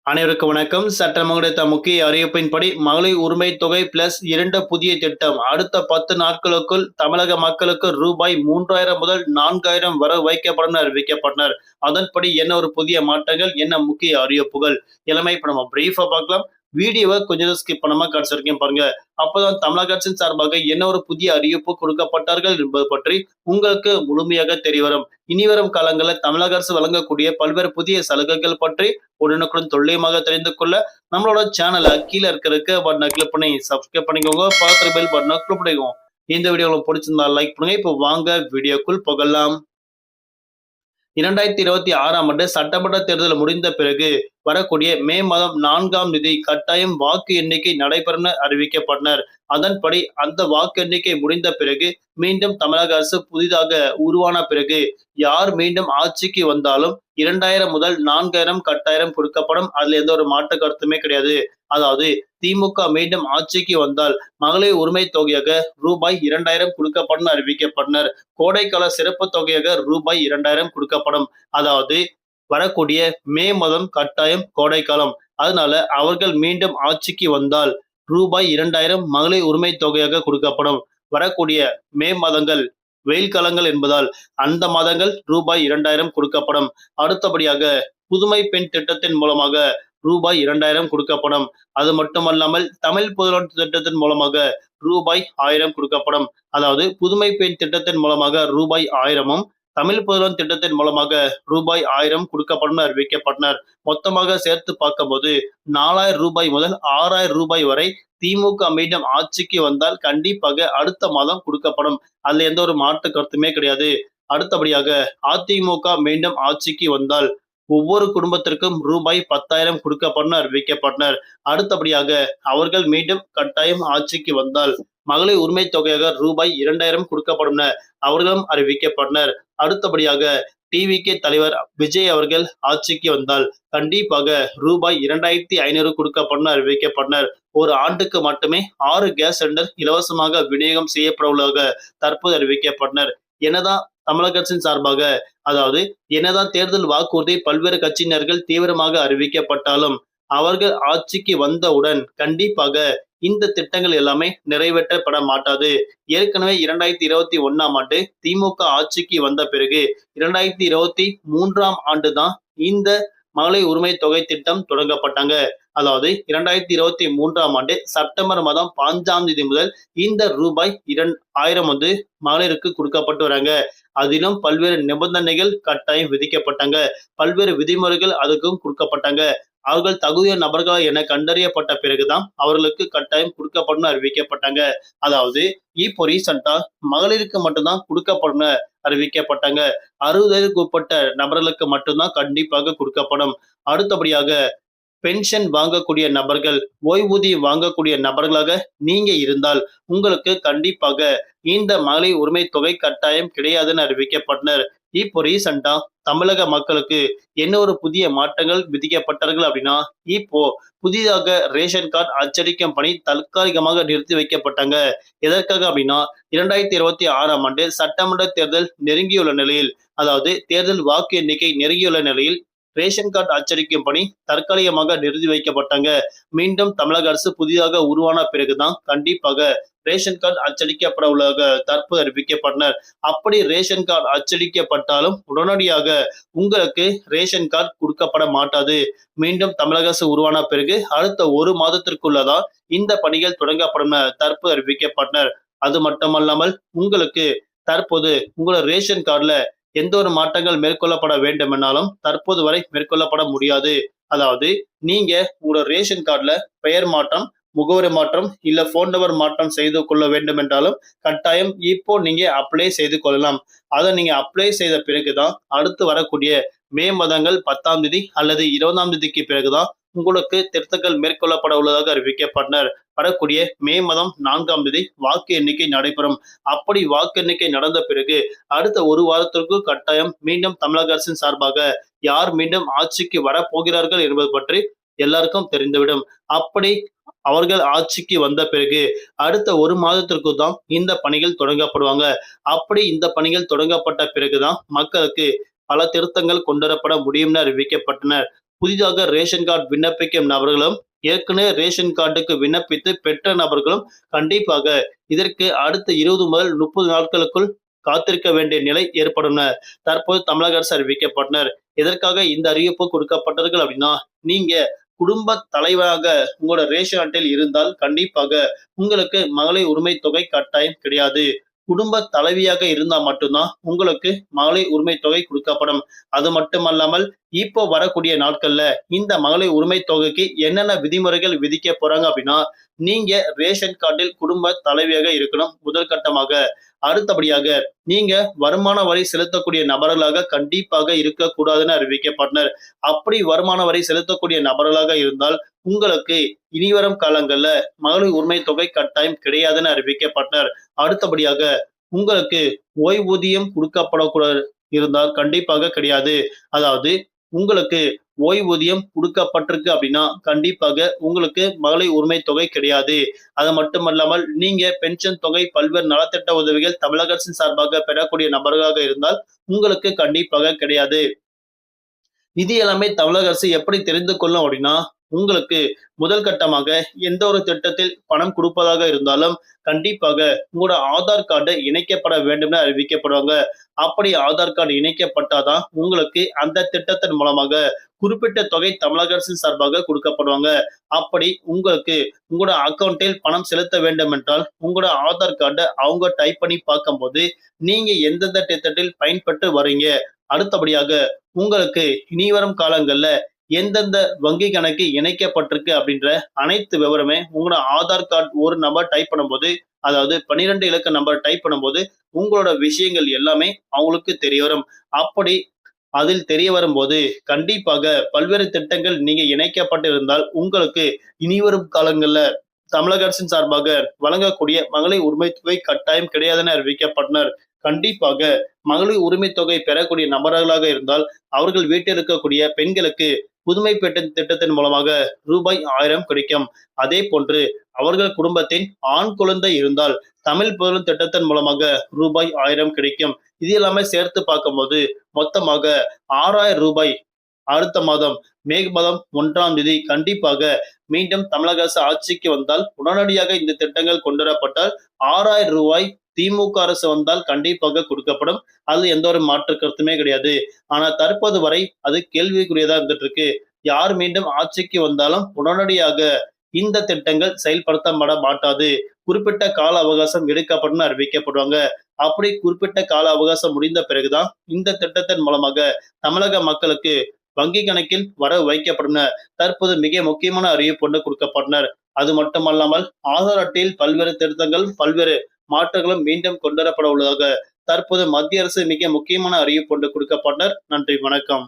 அனைவருக்கும் வணக்கம். சற்றம் கிடைத்த முக்கிய அறிவிப்பின்படி மகளிர் உரிமை தொகை பிளஸ் 2 புதிய திட்டம். அடுத்த 10 நாட்களுக்குள் தமிழக மக்களுக்கு ரூபாய் 3000 முதல் 4000 வரவு வைக்கப்படும் என அறிவிக்கப்பட்டனர். அதன்படி என்ன ஒரு புதிய மாற்றங்கள், என்ன முக்கிய அறிவிப்புகள் எல்லாமே இப்ப நம்ம பிரீஃபா பார்க்கலாம். வீடியோவை கொஞ்சம் ஸ்கிப் பண்ணாம கடைசி வரைக்கும் பாருங்க. அப்பதான் தமிழக அரசின் சார்பாக என்ன ஒரு புதிய அறிவிப்பு கொடுக்கப்பட்டார்கள் என்பது பற்றி உங்களுக்கு முழுமையாக தெரியவரும். இனிவரும் காலங்களில் தமிழக அரசு வழங்கக்கூடிய பல்வேறு புதிய சலுகைகள் பற்றி உடனுக்குடன் துல்லியமாக தெரிந்து கொள்ள நம்மளோட சேனலை கீழே இருக்கிற பட்டனை கிளிக் பண்ணி சப்ஸ்கிரைப் பண்ணிக்கோங்க. பக்கத்துல பெல் பட்டனை கிளிக் பண்ணிக்கோங்க. இந்த வீடியோ உங்களுக்கு பிடிச்சிருந்தா லைக் பண்ணுங்க. இப்போ வாங்க வீடியோக்குள் போகலாம். 2026ஆம் ஆண்டு சட்டமன்ற தேர்தல் முடிந்த பிறகு வரக்கூடிய மே மாதம் 4ஆம் தேதி கட்டாயம் வாக்கு எண்ணிக்கை நடைபெறும் என அறிவிக்கப்பட்டனர். அதன்படி அந்த வாக்கு எண்ணிக்கை முடிந்த பிறகு மீண்டும் தமிழக அரசு புதிதாக உருவான பிறகு யார் மீண்டும் ஆட்சிக்கு வந்தாலும் 2000 முதல் 4000 கட்டாயம் கொடுக்கப்படும். அதுல எந்த ஒரு மாற்று கருத்துமே கிடையாது. அதாவது திமுக மீண்டும் ஆட்சிக்கு வந்தால் மகளிர் உரிமை தொகையாக ரூபாய் 2000 கொடுக்கப்படும் அறிவிக்கப்பட்டனர். கோடைக்கால சிறப்பு தொகையாக ரூபாய் 2000 கொடுக்கப்படும். அதாவது வரக்கூடிய மே மாதம் கட்டாயம் கோடைக்காலம். அதனால அவர்கள் மீண்டும் ஆட்சிக்கு வந்தால் ரூபாய் 2000 மகளிர் உரிமை தொகையாக கொடுக்கப்படும். வரக்கூடிய மே மாதங்கள் வெயில் காலங்கள் என்பதால் அந்த மாதங்கள் ரூபாய் 2000 கொடுக்கப்படும். அடுத்தபடியாக புதுமை பெண் திட்டத்தின் மூலமாக ரூபாய் 2000 கொடுக்கப்படும். அது மட்டுமல்லாமல் தமிழ் புதல்வன் திட்டத்தின் மூலமாக ரூபாய் 1000 கொடுக்கப்படும். அதாவது புதுமை பெண் திட்டத்தின் மூலமாக ரூபாய் 1000ம், தமிழ் புதல்வன் திட்டத்தின் மூலமாக ரூபாய் 1000 கொடுக்கப்படும் அறிவிக்கப்பட்டனர். மொத்தமாக சேர்த்து பார்க்கும்போது 4000 ரூபாய் முதல் 6000 ரூபாய் வரை திமுக மீண்டும் ஆட்சிக்கு வந்தால் கண்டிப்பாக அடுத்த மாதம் கொடுக்கப்படும். அதுல எந்த ஒரு மாற்று கருத்துமே கிடையாது. அடுத்தபடியாக அதிமுக மீண்டும் ஆட்சிக்கு வந்தால் ஒவ்வொரு குடும்பத்திற்கும் ரூபாய் 10,000 கொடுக்கப்படும் அறிவிக்கப்பட்டனர். அடுத்தபடியாக அவர்கள் மீண்டும் கட்டாயம் ஆட்சிக்கு வந்தால் மகளிர் உரிமை தொகையாக ரூபாய் 2000 கொடுக்கப்படும் என அவர்களும் அறிவிக்கப்பட்டனர். அடுத்தபடியாக டிவிகே தலைவர் விஜய் அவர்கள் ஆட்சிக்கு வந்தால் கண்டிப்பாக ரூபாய் 2500 கொடுக்கப்படும் அறிவிக்கப்பட்டனர். ஒரு ஆண்டுக்கு மட்டுமே 6 கேஸ் சிலிண்டர் இலவசமாக விநியோகம் செய்யப்பட உள்ளதாக தற்போது அறிவிக்கப்பட்டனர். என்னதான் தமிழக அரசின் சார்பாக, அதாவது என்னதான் தேர்தல் வாக்குறுதி பல்வேறு கட்சியினர்கள் தீவிரமாக அறிவிக்கப்பட்டாலும் அவர்கள் ஆட்சிக்கு வந்தவுடன் கண்டிப்பாக இந்த திட்டங்கள் எல்லாமே நிறைவேற்றப்பட மாட்டாது. ஏற்கனவே 2021ஆம் ஆண்டு திமுக ஆட்சிக்கு வந்த பிறகு 2023ஆம் ஆண்டு தான் இந்த மகளிர் உரிமை தொகை திட்டம் தொடங்கப்பட்டாங்க. அதாவது 2023ஆம் ஆண்டு செப்டம்பர் மாதம் 5ஆம் தேதி முதல் இந்த ரூபாய் 2000 வந்து மகளிருக்கு கொடுக்கப்பட்டு வராங்க. அதிலும் பல்வேறு நிபந்தனைகள் கட்டாயம் விதிக்கப்பட்டாங்க. பல்வேறு விதிமுறைகள் அதுக்கும் கொடுக்கப்பட்டாங்க. அவர்கள் தகுதிய நபர்கள் என கண்டறியப்பட்ட பிறகுதான் அவர்களுக்கு கட்டாயம் கொடுக்கப்படும் அறிவிக்கப்பட்டாங்க. அதாவது இப்போ ரீசெண்டா மகளிருக்கு மட்டும்தான் கொடுக்கப்படும் அறிவிக்கப்பட்டாங்க. 60 வயதுக்கு உட்பட்ட நபர்களுக்கு மட்டும்தான் கண்டிப்பாக கொடுக்கப்படும். அடுத்தபடியாக பென்ஷன் வாங்கக்கூடிய நபர்கள், ஓய்வூதியம் வாங்கக்கூடிய நபர்களாக நீங்க இருந்தால் உங்களுக்கு கண்டிப்பாக இந்த மகளிர் உரிமை தொகை கட்டாயம் கிடையாதுன்னு அறிவிக்கப்பட்டனர். இப்போ ரீசெண்டா தமிழக மக்களுக்கு என்ன ஒரு புதிய மாற்றங்கள் விதிக்கப்பட்டார்கள் அப்படின்னா, இப்போ புதிதாக ரேஷன் கார்டு அச்சடிக்கும் பணி தற்காலிகமாக நிறுத்தி வைக்கப்பட்டாங்க. எதற்காக அப்படின்னா 2026ஆம் ஆண்டு சட்டமன்ற தேர்தல் நெருங்கியுள்ள நிலையில், அதாவது தேர்தல் வாக்கு எண்ணிக்கை நெருங்கியுள்ள நிலையில் ரேஷன் கார்டு அச்சடிக்கும் பணி தற்காலிகமாக நிறுத்தி வைக்கப்பட்டாங்க. மீண்டும் தமிழக அரசு புதிதாக உருவான பிறகுதான் கண்டிப்பாக ரேஷன் கார்டு அச்சடிக்கப்பட உள்ளதாக தற்போது அறிவிக்கப்பட்டனர். அப்படி ரேஷன் கார்டு அச்சடிக்கப்பட்டாலும் உடனடியாக உங்களுக்கு ரேஷன் கார்டு கொடுக்கப்பட மாட்டாது. மீண்டும் தமிழக அரசு உருவான பிறகு அடுத்த ஒரு மாதத்திற்குள்ளதான் இந்த பணிகள் தொடங்கப்படும் என தற்போது அறிவிக்கப்பட்டனர். அது மட்டுமல்லாமல் உங்களுக்கு தற்போது உங்களோட ரேஷன் கார்டுல எந்த ஒரு மாற்றங்கள் மேற்கொள்ளப்பட வேண்டுமென்னாலும் தற்போது வரை மேற்கொள்ளப்பட முடியாது. அதாவது நீங்க உங்களோட ரேஷன் கார்டுல பெயர் மாற்றம், முகவரி மாற்றம் இல்ல போன் நம்பர் மாற்றம் செய்து கொள்ள வேண்டும் என்றாலும் கட்டாயம் இப்போ நீங்க அப்ளை செய்து கொள்ளலாம். அதை நீங்க அப்ளை செய்த பிறகுதான் அடுத்து வரக்கூடிய மே மாதங்கள் 10ஆம் தேதி அல்லது 20ஆம் தேதிக்கு பிறகுதான் உங்களுக்கு திருத்தங்கள் மேற்கொள்ளப்பட உள்ளதாக அறிவிக்கப்பட்டனர். வரக்கூடிய மே மாதம் 4ஆம் தேதி வாக்கு எண்ணிக்கை நடைபெறும். அப்படி வாக்கு எண்ணிக்கை நடந்த பிறகு அடுத்த ஒரு வாரத்திற்கு கட்டாயம் மீண்டும் தமிழக அரசின் சார்பாக யார் மீண்டும் ஆட்சிக்கு வரப்போகிறார்கள் என்பது பற்றி எல்லாருக்கும் தெரிந்துவிடும். அப்படி அவர்கள் ஆட்சிக்கு வந்த பிறகு அடுத்த ஒரு மாதத்திற்கு தான் இந்த பணிகள் தொடங்கப்படுவாங்க. அப்படி இந்த பணிகள் தொடங்கப்பட்ட பிறகுதான் மக்களுக்கு பல திருத்தங்கள் கொண்டுவரப்பட முடியும்னு அறிவிக்கப்பட்டனர். புதிதாக ரேஷன் கார்டு விண்ணப்பிக்கும் நபர்களும் ஏற்கனவே ரேஷன் கார்டுக்கு விண்ணப்பித்து பெற்ற நபர்களும் கண்டிப்பாக இதற்கு அடுத்த 20 முதல் 30 நாட்களுக்குள் காத்திருக்க வேண்டிய நிலை ஏற்படும் தற்போது தமிழக அரசு அறிவிக்கப்பட்டனர். எதற்காக இந்த அறிவிப்பு கொடுக்கப்பட்டது அப்படின்னா, நீங்க குடும்ப தலைவராக உங்களோட ரேஷன் அட்டையில் இருந்தால் கண்டிப்பாக உங்களுக்கு மகளிர் உரிமை தொகை கட்டாயம் கிடையாது. குடும்ப தலைவியாக இருந்தா மட்டும்தான் உங்களுக்கு மகளிர் உரிமை தொகை கொடுக்கப்படும். அது மட்டுமல்லாமல் இப்போ வரக்கூடிய நாட்கள்ல இந்த மகளிர் உரிமை தொகைக்கு என்னென்ன விதிமுறைகள் விதிக்க போறாங்க அப்படின்னா, நீங்க ரேஷன் கார்டில் குடும்ப தலைவியாக இருக்கணும் முதல் கட்டமாக. அடுத்தபடியாக நீங்க வருமான வரி செலுத்தக்கூடிய நபர்களாக கண்டிப்பாக இருக்கக்கூடாதுன்னு அறிவிக்கப்பட்டனர். அப்படி வருமான வரி செலுத்தக்கூடிய நபர்களாக இருந்தால் உங்களுக்கு இனிவரும் காலங்கள்ல மகளிர் உரிமை தொகை கட்டாயம் கிடையாதுன்னு அறிவிக்கப்பட்டனர். அடுத்தபடியாக உங்களுக்கு ஓய்வூதியம் கொடுக்கப்படக்கூடாது இருந்தால் கண்டிப்பாக கிடையாது. அதாவது உங்களுக்கு ஓய்வூதியம் கொடுக்கப்பட்டிருக்கு அப்படின்னா கண்டிப்பாக உங்களுக்கு மகளிர் உரிமை தொகை கிடையாது. அது மட்டுமல்லாமல் நீங்க பென்ஷன் தொகை பல்வேறு நலத்திட்ட உதவிகள் தமிழக அரசின் சார்பாக பெறக்கூடிய நபர்களாக இருந்தால் உங்களுக்கு கண்டிப்பாக கிடையாது. இது எல்லாமே தமிழக அரசு எப்படி தெரிந்து கொள்ளும் அப்படின்னா, உங்களுக்கு முதல் கட்டமாக எந்த ஒரு திட்டத்தில் பணம் கொடுப்பதாக இருந்தாலும் கண்டிப்பாக உங்களோட ஆதார் கார்டு இணைக்கப்பட வேண்டும் என அறிவிக்கப்படுவாங்க. அப்படி ஆதார் கார்டு இணைக்கப்பட்டாதான் உங்களுக்கு அந்த திட்டத்தின் மூலமாக குறிப்பிட்ட தொகை தமிழக அரசின் சார்பாக கொடுக்கப்படுவாங்க. அப்படி உங்களுக்கு உங்களோட அக்கௌண்ட்டில் பணம் செலுத்த வேண்டும் என்றால் உங்களோட ஆதார் கார்டை அவங்க டைப் பண்ணி பார்க்கும்போது நீங்க எந்தெந்த திட்டத்தில் பயன்பெற்று வரீங்க, அடுத்தபடியாக உங்களுக்கு இனிவரும் காலங்கள்ல எந்தெந்த வங்கி கணக்கு இணைக்கப்பட்டிருக்கு அப்படின்ற அனைத்து விவரமே உங்களோட ஆதார் கார்டு ஒரு நம்பர் டைப் பண்ணும்போது, அதாவது 12 இலக்க நம்பர் டைப் பண்ணும்போது உங்களோட விஷயங்கள் எல்லாமே அவங்களுக்கு தெரிய வரும். அப்படி அதில் தெரிய வரும்போது கண்டிப்பாக பல்வேறு திட்டங்கள் நீங்க இணைக்கப்பட்டிருந்தால் உங்களுக்கு இனிவரும் காலங்கள்ல தமிழக அரசின் சார்பாக வழங்கக்கூடிய மகளிர் உரிமை தொகை கட்டாயம் கிடையாதுன்னு அறிவிக்கப்பட்டனர். கண்டிப்பாக மகளிர் உரிமை தொகை பெறக்கூடிய நபர்களாக இருந்தால் அவர்கள் வீட்டில் இருக்கக்கூடிய பெண்களுக்கு புதுமை பெண் திட்டத்தின் மூலமாக ரூபாய் 1000 கிடைக்கும். அதே போன்று அவர்கள் குடும்பத்தின் ஆண் குழந்தை இருந்தால் தமிழ் புதல்வன் திட்டத்தின் மூலமாக ரூபாய் 1000 கிடைக்கும். இது எல்லாமே சேர்த்து பார்க்கும்போது மொத்தமாக 6000 ரூபாய் அடுத்த மாதம் மே மாதம் 1ஆம் தேதி கண்டிப்பாக மீண்டும் தமிழக அரசு ஆட்சிக்கு வந்தால் உடனடியாக இந்த திட்டங்கள் கொண்டு வரப்பட்டால் 6000 ரூபாய் திமுக அரசு வந்தால் கண்டிப்பாக கொடுக்கப்படும். அது எந்த ஒரு மாற்று கருத்துமே கிடையாது. ஆனா தற்போது வரை அது கேள்விக்குரியதா இருந்துட்டு இருக்கு. யார் மீண்டும் ஆட்சிக்கு வந்தாலும் உடனடியாக இந்த திட்டங்கள் செயல்படுத்தப்பட மாட்டாது. குறிப்பிட்ட கால அவகாசம் எடுக்கப்படும் அறிவிக்கப்படுவாங்க. அப்படி குறிப்பிட்ட கால அவகாசம் முடிந்த பிறகுதான் இந்த திட்டத்தின் மூலமாக தமிழக மக்களுக்கு வங்கி கணக்கில் வரவு வைக்கப்படும். தற்போது மிக முக்கியமான அறிவிப்பு ஒன்று கொடுக்கப்பட்டனர். அது மட்டுமல்லாமல் ஆதார் அட்டையில் பல்வேறு திருத்தங்கள் பல்வேறு மாற்றங்களும் மீண்டும் கொண்டுவரப்பட உள்ளதாக தற்போது மத்திய அரசு மிக முக்கியமான அறிவிப்பு ஒன்று கொடுக்கப்பட்டனர். நன்றி, வணக்கம்.